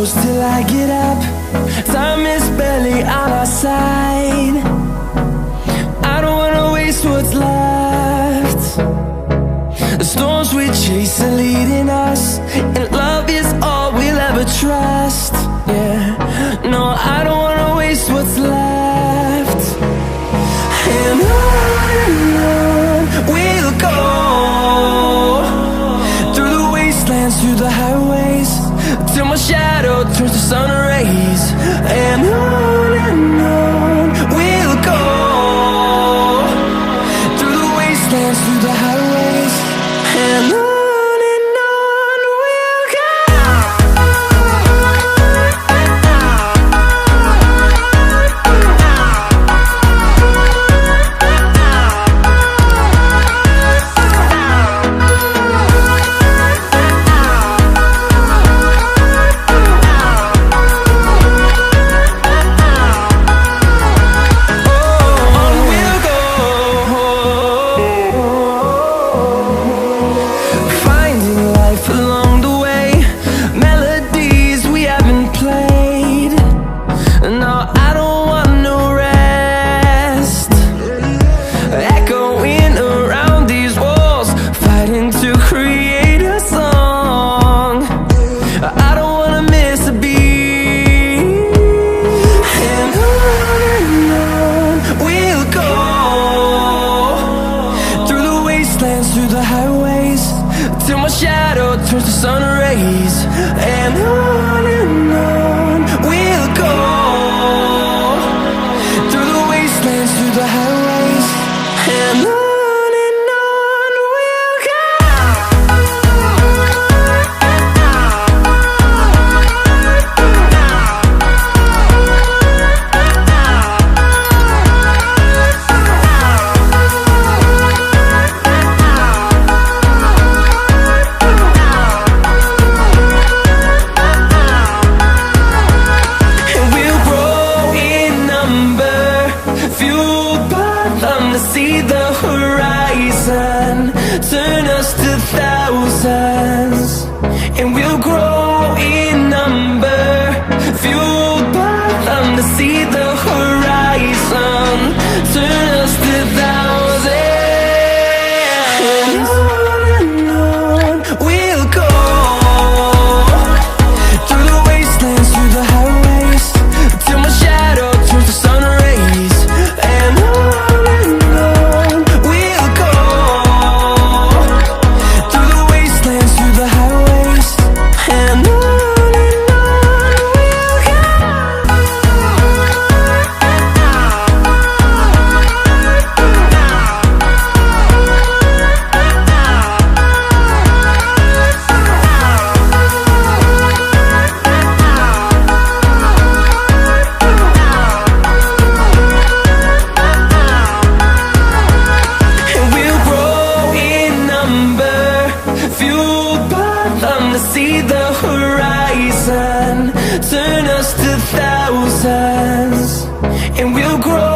close till I get up. Time is barely on our side. I don't wanna waste what's left. The storms we chase are leading us, and love is all we'll ever trust. Yeah, no, I don't wanna waste what's left. And on we'll go, through the wastelands, through the highways, till my shadow turns to sun rays. And on we'll go, through the wastelands, through the highways, and on we'll go. Through the highways, till my shadow turns to sun rays. And on we'll go, through the wastelands, through the highways, and on we'll go. See the horizon, turn us to thousands, and we'll grow in number, fueled by them to see the horizon, turn us to thousands. And on we'll go, through the wastelands, through the highways, till my shadow turns to sun rays. And see the horizon, turn us to thousands, and we'll grow